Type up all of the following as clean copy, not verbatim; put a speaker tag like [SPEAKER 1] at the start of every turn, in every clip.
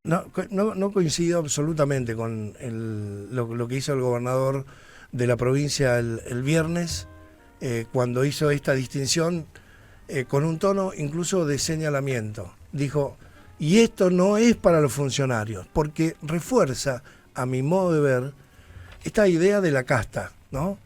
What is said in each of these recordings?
[SPEAKER 1] No coincido absolutamente con lo que hizo el gobernador de la provincia el viernes, cuando hizo esta distinción, con un tono incluso de señalamiento. Dijo, y esto no es para los funcionarios, porque refuerza, a mi modo de ver, esta idea de la casta, ¿no?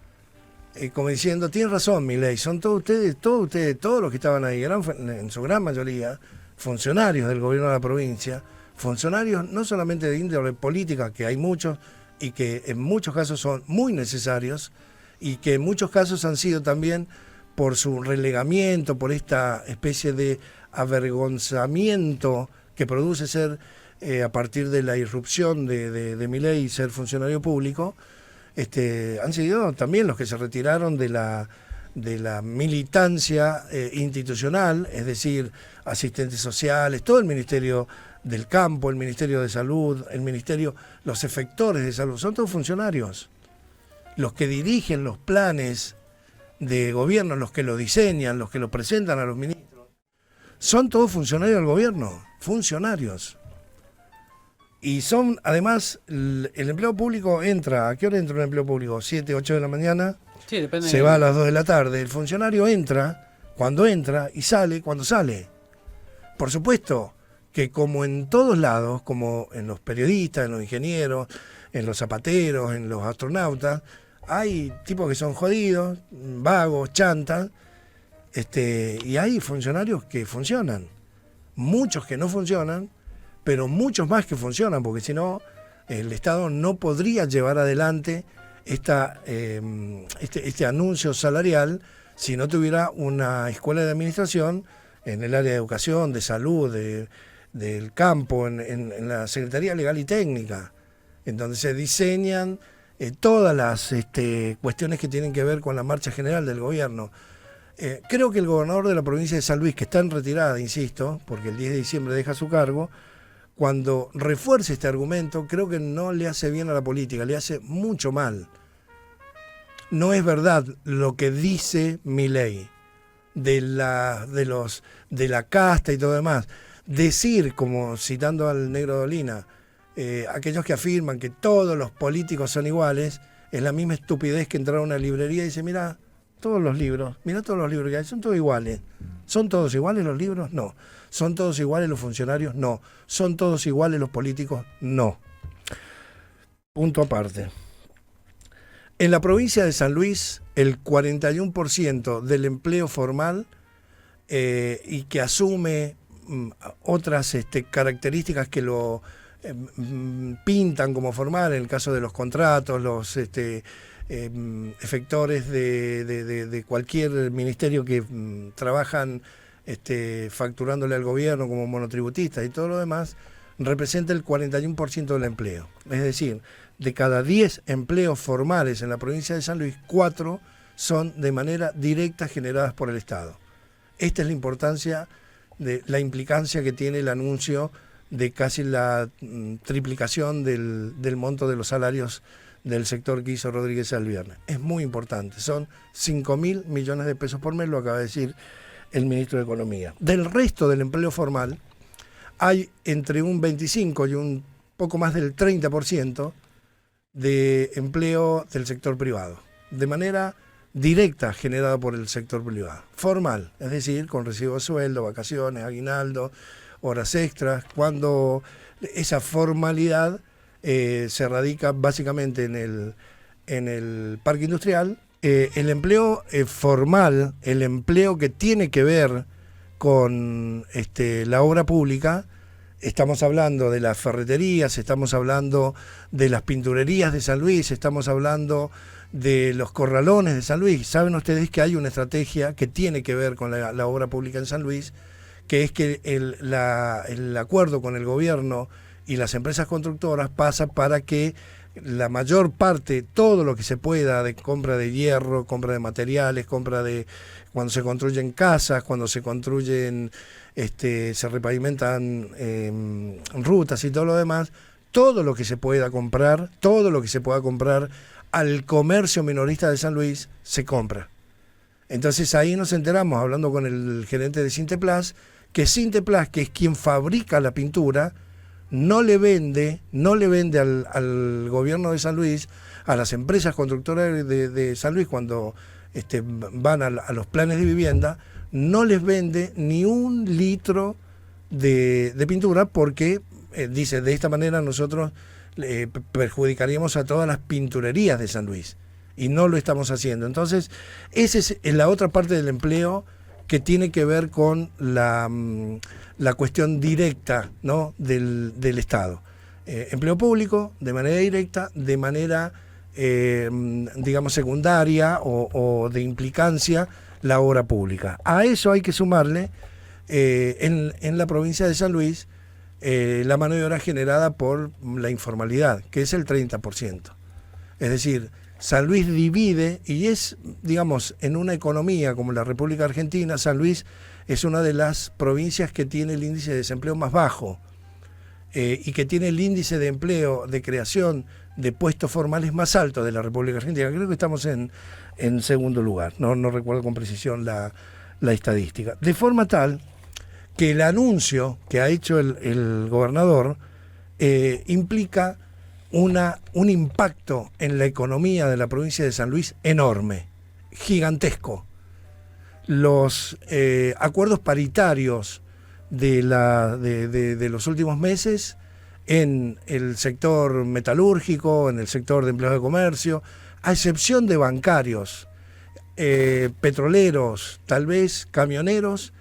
[SPEAKER 1] Como diciendo, tiene razón Milei, son todos los que estaban ahí, eran en su gran mayoría funcionarios del gobierno de la provincia, funcionarios no solamente de índole política, que hay muchos y que en muchos casos son muy necesarios y que en muchos casos han sido también por su relegamiento, por esta especie de avergonzamiento que produce ser, a partir de la irrupción de Milei, ser funcionario público. Han sido también los que se retiraron de la militancia institucional, es decir, asistentes sociales, todo el Ministerio del Campo, el Ministerio de Salud, los efectores de salud, son todos funcionarios. Los que dirigen los planes de gobierno, los que lo diseñan, los que lo presentan a los ministros, son todos funcionarios del gobierno, funcionarios. Y son, además, el empleado público entra, ¿a qué hora entra un empleado público? 7, 8 de la mañana,
[SPEAKER 2] Sí, depende.
[SPEAKER 1] se va a las 2 de la tarde. El funcionario entra cuando entra y sale cuando sale. Por supuesto que como en todos lados, como en los periodistas, en los ingenieros, en los zapateros, en los astronautas, hay tipos que son jodidos, vagos, chantas, y hay funcionarios que funcionan, muchos que no funcionan, pero muchos más que funcionan, porque si no, el Estado no podría llevar adelante este anuncio salarial si no tuviera una escuela de administración en el área de educación, de salud, del campo, en la Secretaría Legal y Técnica, en donde se diseñan todas las cuestiones que tienen que ver con la marcha general del gobierno. Creo que el gobernador de la provincia de San Luis, que está en retirada, insisto, porque el 10 de diciembre deja su cargo, cuando refuerce este argumento, creo que no le hace bien a la política, le hace mucho mal. No es verdad lo que dice Milei de la casta y todo demás. Decir, como citando al Negro Dolina, aquellos que afirman que todos los políticos son iguales, es la misma estupidez que entrar a una librería y decir, mira todos los libros que hay, son todos iguales. ¿Son todos iguales los libros? No. ¿Son todos iguales los funcionarios? No. ¿Son todos iguales los políticos? No. Punto aparte. En la provincia de San Luis, el 41% del empleo formal, y que asume otras características que lo pintan como formal, en el caso de los contratos, los efectores de cualquier ministerio que trabajan facturándole al gobierno como monotributistas y todo lo demás, representa el 41% del empleo. Es decir, de cada 10 empleos formales en la provincia de San Luis, 4 son de manera directa generadas por el Estado. Esta es la importancia, la implicancia que tiene el anuncio de casi la triplicación del monto de los salarios del sector que hizo Rodríguez el viernes. Es muy importante, son 5.000 millones de pesos por mes, lo acaba de decir el ministro de Economía. Del resto del empleo formal, hay entre un 25 y un poco más del 30% de empleo del sector privado, de manera directa generada por el sector privado. Formal, es decir, con recibo de sueldo, vacaciones, aguinaldo, horas extras, cuando esa formalidad se radica básicamente en el parque industrial. El empleo formal, el empleo que tiene que ver con la obra pública, estamos hablando de las ferreterías, estamos hablando de las pinturerías de San Luis, estamos hablando de los corralones de San Luis. Saben ustedes que hay una estrategia que tiene que ver con la obra pública en San Luis, que es que el acuerdo con el gobierno y las empresas constructoras pasa para que la mayor parte, todo lo que se pueda, de compra de hierro, compra de materiales, compra de cuando se construyen casas, cuando se construyen, se repavimentan rutas y todo lo demás, todo lo que se pueda comprar, todo lo que se pueda comprar al comercio minorista de San Luis, se compra. Entonces ahí nos enteramos, hablando con el gerente de Sinteplas, que Sinteplas, que es quien fabrica la pintura, no le vende al gobierno de San Luis, a las empresas constructoras de San Luis, cuando van a los planes de vivienda, no les vende ni un litro de pintura, porque dice, de esta manera nosotros perjudicaríamos a todas las pinturerías de San Luis, y no lo estamos haciendo. Entonces, esa es la otra parte del empleo que tiene que ver con la cuestión directa, ¿no?, del Estado. Empleo público, de manera directa, de manera, digamos, secundaria o de implicancia, la obra pública. A eso hay que sumarle, en la provincia de San Luis, la mano de obra generada por la informalidad, que es el 30%. Es decir, San Luis divide, y es, digamos, en una economía como la República Argentina, San Luis es una de las provincias que tiene el índice de desempleo más bajo, y que tiene el índice de empleo, de creación de puestos formales más alto de la República Argentina. Creo que estamos en segundo lugar, no recuerdo con precisión la estadística. De forma tal que el anuncio que ha hecho el gobernador implica un impacto en la economía de la provincia de San Luis enorme, gigantesco. Los acuerdos paritarios de los últimos meses en el sector metalúrgico, en el sector de empleados de comercio, a excepción de bancarios, petroleros, tal vez camioneros,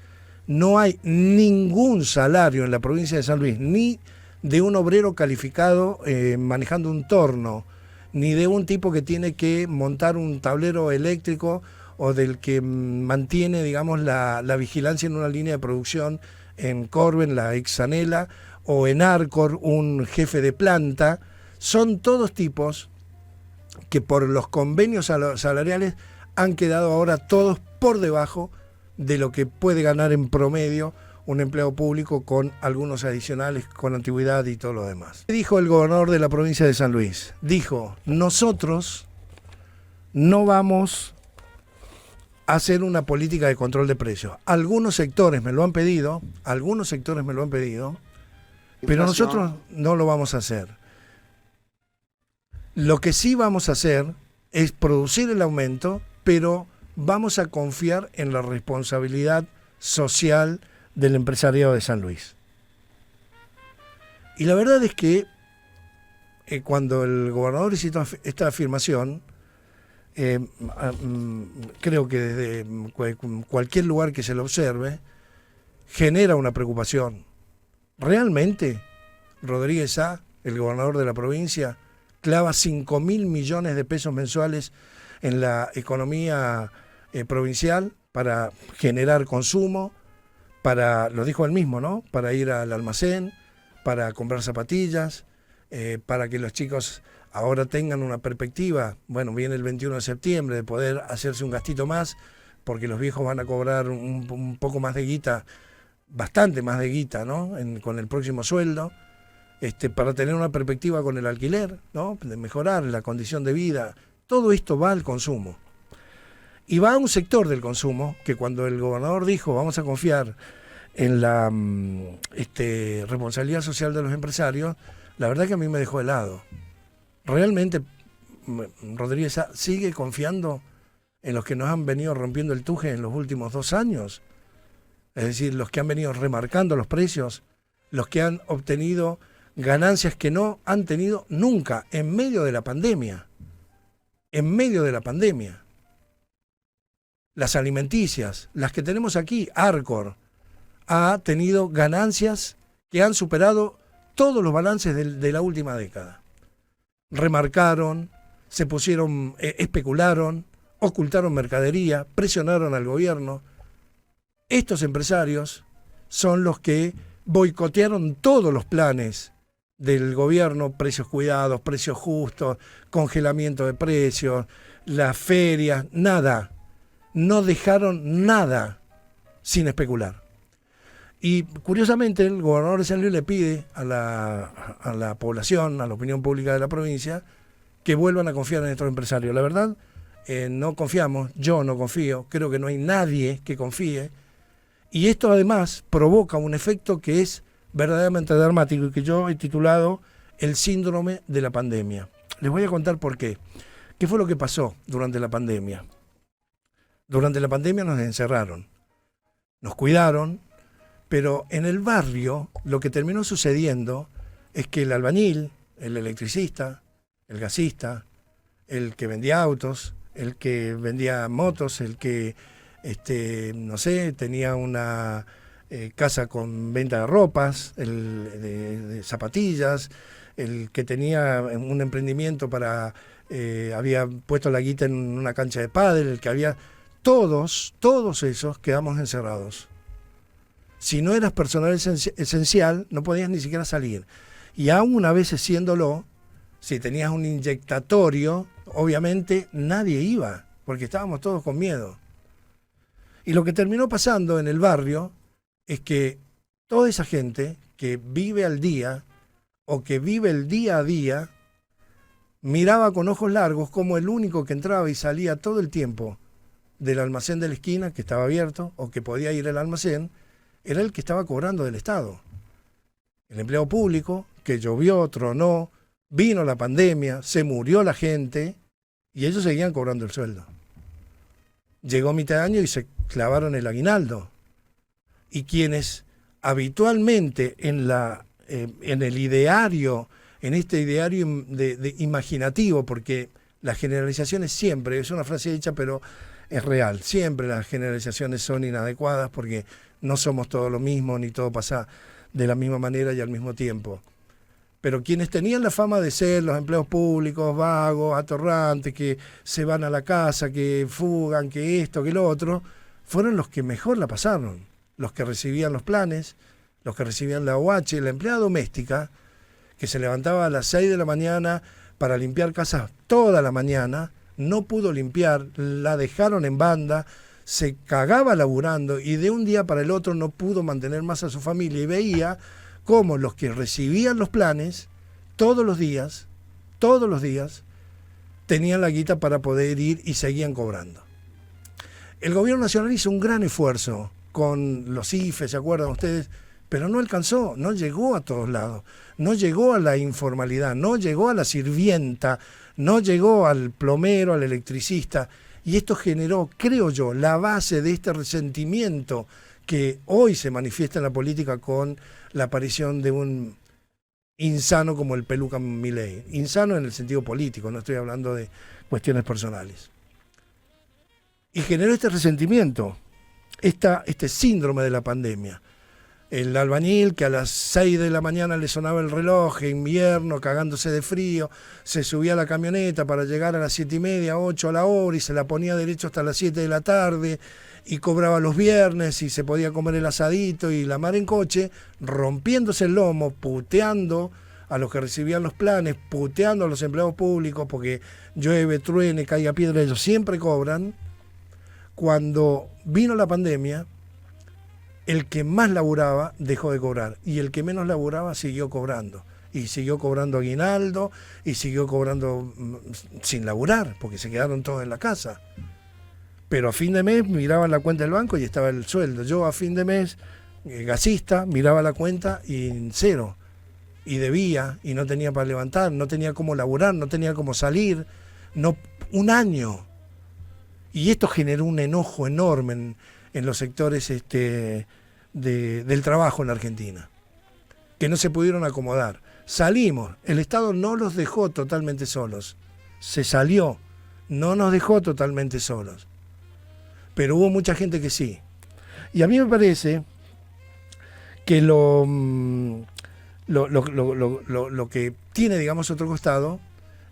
[SPEAKER 1] no hay ningún salario en la provincia de San Luis, ni de un obrero calificado manejando un torno, ni de un tipo que tiene que montar un tablero eléctrico, o del que mantiene, digamos, la vigilancia en una línea de producción en Corben, la Exanela, o en Arcor, un jefe de planta. Son todos tipos que por los convenios salariales han quedado ahora todos por debajo de lo que puede ganar en promedio un empleado público, con algunos adicionales, con antigüedad y todo lo demás. Dijo el gobernador de la provincia de San Luis, dijo, nosotros no vamos a hacer una política de control de precios. Algunos sectores me lo han pedido, pero nosotros no lo vamos a hacer. Lo que sí vamos a hacer es producir el aumento, pero vamos a confiar en la responsabilidad social del empresariado de San Luis. Y la verdad es que cuando el gobernador hizo esta afirmación, creo que desde cualquier lugar que se lo observe, genera una preocupación. ¿Realmente Rodríguez Sá, el gobernador de la provincia, clava 5.000 millones de pesos mensuales en la economía provincial para generar consumo, para, lo dijo él mismo, ¿no?, para ir al almacén, para comprar zapatillas, para que los chicos ahora tengan una perspectiva, bueno, viene el 21 de septiembre, de poder hacerse un gastito más, porque los viejos van a cobrar un poco más de guita, bastante más de guita, ¿no?, con el próximo sueldo, para tener una perspectiva con el alquiler, ¿no?, de mejorar la condición de vida. Todo esto va al consumo. Y va a un sector del consumo que, cuando el gobernador dijo vamos a confiar en la responsabilidad social de los empresarios, la verdad que a mí me dejó helado. ¿Realmente Rodríguez Sá sigue confiando en los que nos han venido rompiendo el tuje en los últimos 2 años? Es decir, los que han venido remarcando los precios, los que han obtenido ganancias que no han tenido nunca en medio de la pandemia. En medio de la pandemia. Las alimenticias, las que tenemos aquí, Arcor, ha tenido ganancias que han superado todos los balances de la última década. Remarcaron, se pusieron, especularon, ocultaron mercadería, presionaron al gobierno. Estos empresarios son los que boicotearon todos los planes del gobierno, precios cuidados, precios justos, congelamiento de precios, las ferias, nada. No dejaron nada sin especular. Y curiosamente el gobernador de San Luis le pide a la población, a la opinión pública de la provincia, que vuelvan a confiar en estos empresarios. La verdad, no confiamos, yo no confío, creo que no hay nadie que confíe. Y esto además provoca un efecto que es verdaderamente dramático y que yo he titulado El síndrome de la pandemia. Les voy a contar por qué. ¿Qué fue lo que pasó durante la pandemia? Durante la pandemia nos encerraron, nos cuidaron, pero en el barrio lo que terminó sucediendo es que el albañil, el electricista, el gasista, el que vendía autos, el que vendía motos, el que, no sé, tenía una casa con venta de ropas, de zapatillas, el que tenía un emprendimiento para, había puesto la guita en una cancha de pádel, el que había, todos esos quedamos encerrados. Si no eras personal esencial, no podías ni siquiera salir. Y aún a veces siéndolo, si tenías un inyectatorio, obviamente nadie iba, porque estábamos todos con miedo. Y lo que terminó pasando en el barrio es que toda esa gente que vive al día o que vive el día a día, miraba con ojos largos como el único que entraba y salía todo el tiempo del almacén de la esquina, que estaba abierto, o que podía ir al almacén, era el que estaba cobrando del Estado. El empleado público, que llovió, tronó, vino la pandemia, se murió la gente, y ellos seguían cobrando el sueldo. Llegó mitad de año y se clavaron el aguinaldo. Y quienes habitualmente en el ideario, en este ideario imaginativo, porque las generalizaciones siempre, es una frase dicha, pero es real, siempre las generalizaciones son inadecuadas porque no somos todos lo mismo, ni todo pasa de la misma manera y al mismo tiempo. Pero quienes tenían la fama de ser los empleados públicos, vagos, atorrantes, que se van a la casa, que fugan, que esto, que lo otro, fueron los que mejor la pasaron. Los que recibían los planes, los que recibían la OH, la empleada doméstica, que se levantaba a las 6 de la mañana para limpiar casas toda la mañana, no pudo limpiar, la dejaron en banda, se cagaba laburando y de un día para el otro no pudo mantener más a su familia y veía cómo los que recibían los planes todos los días, tenían la guita para poder ir y seguían cobrando. El gobierno nacional hizo un gran esfuerzo con los IFE, ¿se acuerdan ustedes? Pero no alcanzó, no llegó a todos lados, no llegó a la informalidad, no llegó a la sirvienta, no llegó al plomero, al electricista, y esto generó, creo yo, la base de este resentimiento que hoy se manifiesta en la política con la aparición de un insano como el Peluca Milei. Insano en el sentido político, no estoy hablando de cuestiones personales. Y generó este resentimiento, este síndrome de la pandemia. El albañil que a las 6 de la mañana le sonaba el reloj, en invierno, cagándose de frío, se subía a la camioneta para llegar a las 7:30, 8 a la hora y se la ponía derecho hasta las 7 de la tarde y cobraba los viernes y se podía comer el asadito y la mar en coche, rompiéndose el lomo, puteando a los que recibían los planes, puteando a los empleados públicos porque llueve, truene, caiga piedra, ellos siempre cobran. Cuando vino la pandemia, el que más laburaba dejó de cobrar y el que menos laburaba siguió cobrando. Y siguió cobrando aguinaldo y siguió cobrando sin laburar porque se quedaron todos en la casa. Pero a fin de mes miraban la cuenta del banco y estaba el sueldo. Yo a fin de mes, gasista, miraba la cuenta y en cero. Y debía y no tenía para levantar, no tenía cómo laburar, no tenía cómo salir. Un año. Y esto generó un enojo enorme en los sectores del trabajo en la Argentina, que no se pudieron acomodar. Salimos, el Estado no los dejó totalmente solos, se salió, no nos dejó totalmente solos, pero hubo mucha gente que sí. Y a mí me parece que lo que tiene, digamos, otro costado,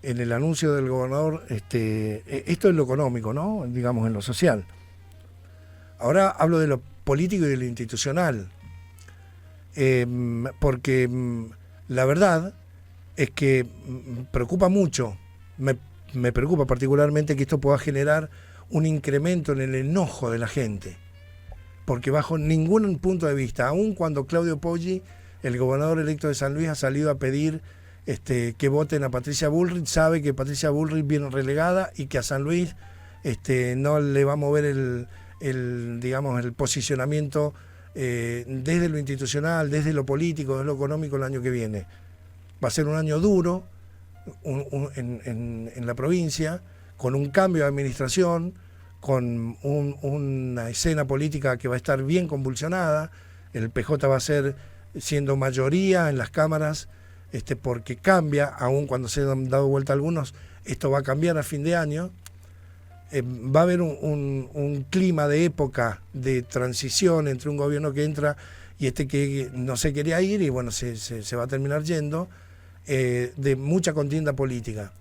[SPEAKER 1] en el anuncio del gobernador, esto es lo económico, ¿no? Digamos, en lo social. Ahora hablo de lo político y de lo institucional, porque la verdad es que preocupa mucho, me preocupa particularmente que esto pueda generar un incremento en el enojo de la gente, porque bajo ningún punto de vista, aun cuando Claudio Poggi, el gobernador electo de San Luis, ha salido a pedir que voten a Patricia Bullrich, sabe que Patricia Bullrich viene relegada y que a San Luis no le va a mover el posicionamiento desde lo institucional, desde lo político, desde lo económico el año que viene. Va a ser un año duro en la provincia, con un cambio de administración, con una escena política que va a estar bien convulsionada. El PJ va a ser siendo mayoría en las cámaras, porque cambia, aun cuando se han dado vuelta algunos, esto va a cambiar a fin de año. Va a haber un clima de época de transición entre un gobierno que entra y que no se quería ir y bueno, se va a terminar yendo, de mucha contienda política.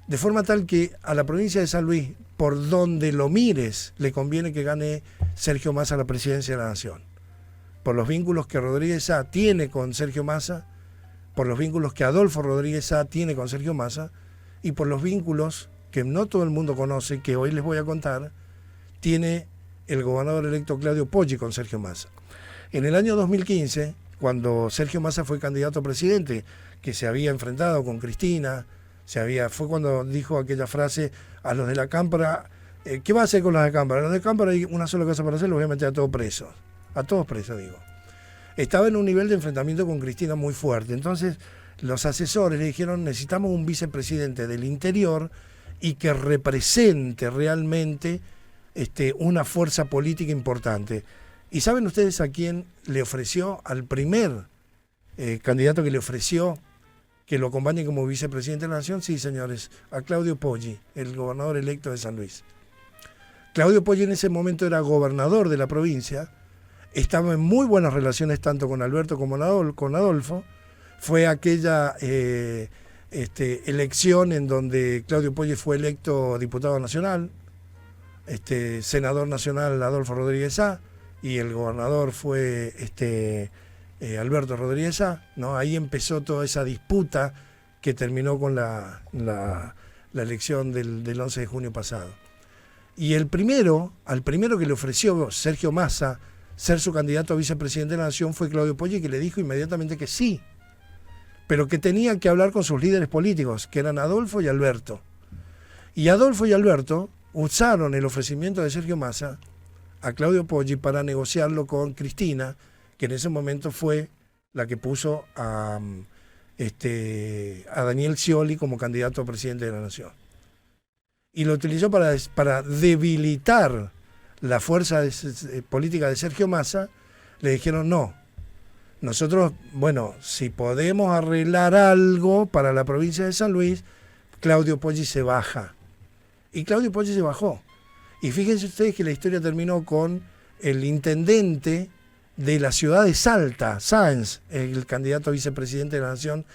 [SPEAKER 1] De forma tal que a la provincia de San Luis, por donde lo mires, le conviene que gane Sergio Massa la presidencia de la Nación. Por los vínculos que Rodríguez Sá tiene con Sergio Massa, por los vínculos que Adolfo Rodríguez Sá tiene con Sergio Massa, y por los vínculos que no todo el mundo conoce, que hoy les voy a contar, tiene el gobernador electo Claudio Poggi con Sergio Massa. En el año 2015, cuando Sergio Massa fue candidato a presidente, que se había enfrentado con Cristina, fue cuando dijo aquella frase a los de la Cámpora, ¿qué va a hacer con los de Cámpora? A los de Cámpora hay una sola cosa para hacer, los voy a meter a todos presos. A todos presos, digo. Estaba en un nivel de enfrentamiento con Cristina muy fuerte. Entonces, los asesores le dijeron, necesitamos un vicepresidente del interior y que represente realmente una fuerza política importante. ¿Y saben ustedes a quién le ofreció? Al primer candidato que le ofreció que lo acompañe como vicepresidente de la Nación, sí, señores, a Claudio Poggi, el gobernador electo de San Luis. Claudio Poggi en ese momento era gobernador de la provincia, estaba en muy buenas relaciones tanto con Alberto como con Adolfo. Fue aquella elección en donde Claudio Poggi fue electo diputado nacional, senador nacional Adolfo Rodríguez Sá, y el gobernador fue Alberto Rodríguez Sá, ¿no? Ahí empezó toda esa disputa que terminó con la elección del 11 de junio pasado. Y al primero que le ofreció Sergio Massa ser su candidato a vicepresidente de la Nación fue Claudio Poggi, que le dijo inmediatamente que sí, pero que tenía que hablar con sus líderes políticos, que eran Adolfo y Alberto. Y Adolfo y Alberto usaron el ofrecimiento de Sergio Massa a Claudio Poggi para negociarlo con Cristina, que en ese momento fue la que puso a Daniel Scioli como candidato a presidente de la Nación. Y lo utilizó para debilitar la fuerza política de Sergio Massa. Le dijeron no. Nosotros, bueno, si podemos arreglar algo para la provincia de San Luis, Claudio Poggi se baja. Y Claudio Poggi se bajó. Y fíjense ustedes que la historia terminó con el intendente de la ciudad de Salta, Sáenz, el candidato a vicepresidente de la Nación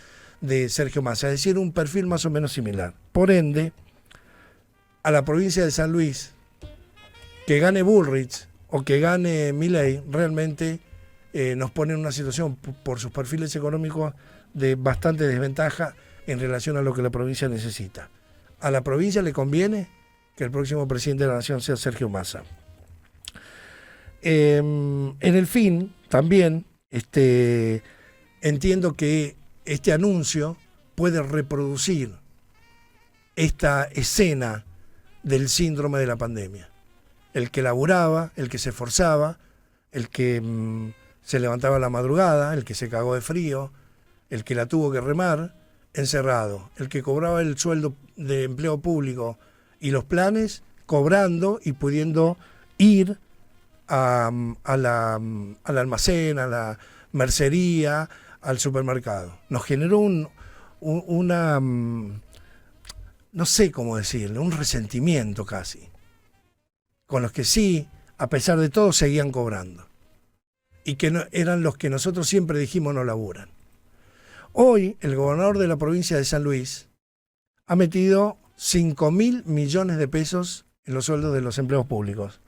[SPEAKER 1] de Sergio Massa, es decir, un perfil más o menos similar. Por ende, a la provincia de San Luis, que gane Bullrich o que gane Milei, realmente nos pone en una situación, por sus perfiles económicos, de bastante desventaja en relación a lo que la provincia necesita. A la provincia le conviene que el próximo presidente de la Nación sea Sergio Massa. En el fin, también entiendo que este anuncio puede reproducir esta escena del síndrome de la pandemia. El que laburaba, el que se esforzaba, el que se levantaba a la madrugada, el que se cagó de frío, el que la tuvo que remar, encerrado. El que cobraba el sueldo de empleo público y los planes, cobrando y pudiendo ir al almacén, a la mercería, al supermercado. Nos generó una, no sé cómo decirlo, un resentimiento casi, con los que sí, a pesar de todo, seguían cobrando. Y que no, eran los que nosotros siempre dijimos no laburan. Hoy, el gobernador de la provincia de San Luis ha metido 5.000 millones de pesos en los sueldos de los empleos públicos.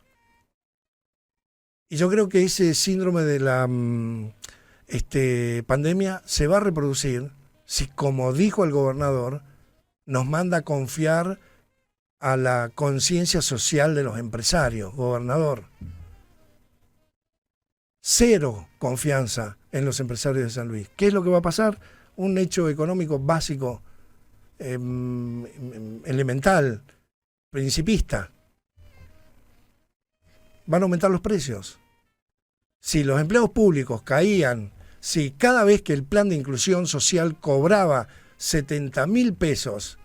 [SPEAKER 1] Y yo creo que ese síndrome de la pandemia se va a reproducir si, como dijo el gobernador, nos manda a confiar a la conciencia social de los empresarios. Gobernador, cero confianza en los empresarios de San Luis. ¿Qué es lo que va a pasar? Un hecho económico básico, elemental, principista. Van a aumentar los precios. si los empleados públicos caían, si cada vez que el plan de inclusión social cobraba 70.000 pesos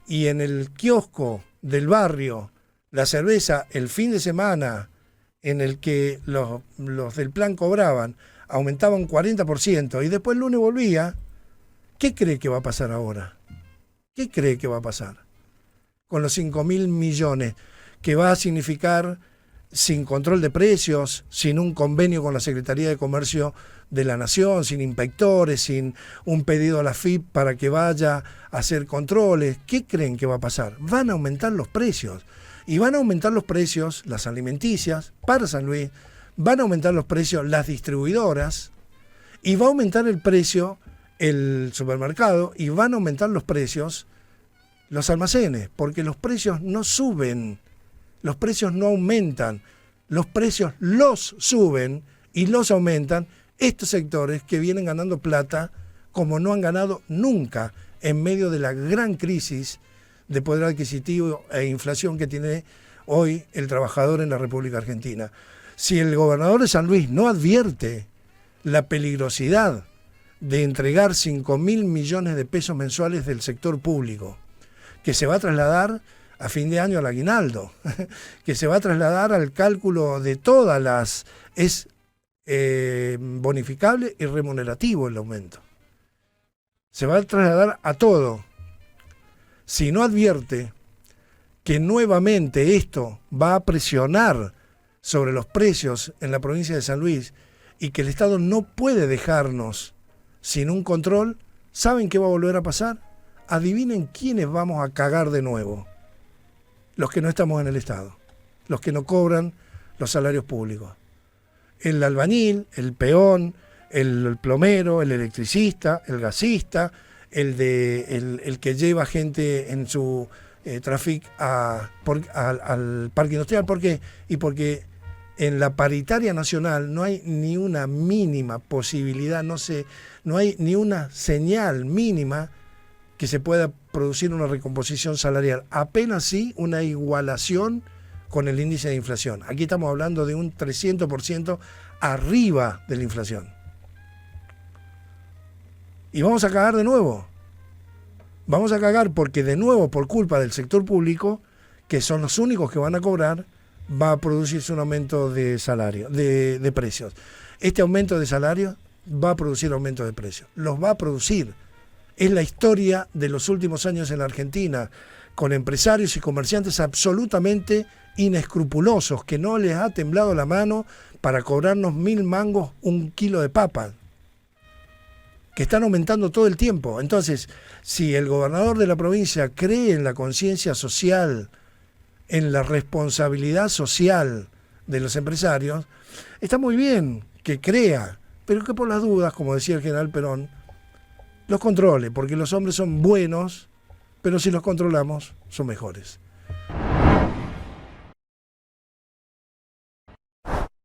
[SPEAKER 1] y en el kiosco del barrio la cerveza el fin de semana en el que los del plan cobraban aumentaba un 40% y después el lunes volvía, ¿qué cree que va a pasar ahora? ¿Qué cree que va a pasar con los 5.000 millones que va a significar sin control de precios, sin un convenio con la Secretaría de Comercio de la Nación, sin inspectores, sin un pedido a la FIP para que vaya a hacer controles? ¿Qué creen que va a pasar? Van a aumentar los precios. Y van a aumentar los precios, las alimenticias, para San Luis, van a aumentar los precios las distribuidoras, y va a aumentar el precio el supermercado, y van a aumentar los precios los almacenes, porque los precios no suben, los precios no aumentan, los precios los suben y los aumentan estos sectores que vienen ganando plata como no han ganado nunca en medio de la gran crisis de poder adquisitivo e inflación que tiene hoy el trabajador en la República Argentina. Si el gobernador de San Luis no advierte la peligrosidad de entregar 5.000 millones de pesos mensuales del sector público, que se va a trasladar a fin de año al aguinaldo, que se va a trasladar al cálculo de todas las... es bonificable y remunerativo el aumento. Se va a trasladar a todo. Si no advierte que nuevamente esto va a presionar sobre los precios en la provincia de San Luis y que el Estado no puede dejarnos sin un control, ¿saben qué va a volver a pasar? Adivinen quiénes vamos a cagar de nuevo. Los que no estamos en el Estado, los que no cobran los salarios públicos. El albañil, el peón, el plomero, el electricista, el gasista, el que lleva gente en su tráfico al parque industrial. ¿Por qué? Y porque en la paritaria nacional no hay ni una mínima posibilidad, no hay ni una señal mínima que se pueda producir una recomposición salarial. Apenas sí una igualación con el índice de inflación. Aquí estamos hablando de un 300% arriba de la inflación. Y vamos a cagar de nuevo. Vamos a cagar porque de nuevo, por culpa del sector público, que son los únicos que van a cobrar, va a producirse un aumento de salario, de precios. Este aumento de salario va a producir aumento de precios. Los va a producir. Es la historia de los últimos años en la Argentina, con empresarios y comerciantes absolutamente inescrupulosos, que no les ha temblado la mano para cobrarnos 1.000 mangos un kilo de papa, que están aumentando todo el tiempo. Entonces, si el gobernador de la provincia cree en la conciencia social, en la responsabilidad social de los empresarios, está muy bien que crea, pero que por las dudas, como decía el general Perón, los controle, porque los hombres son buenos, pero si los controlamos, son mejores.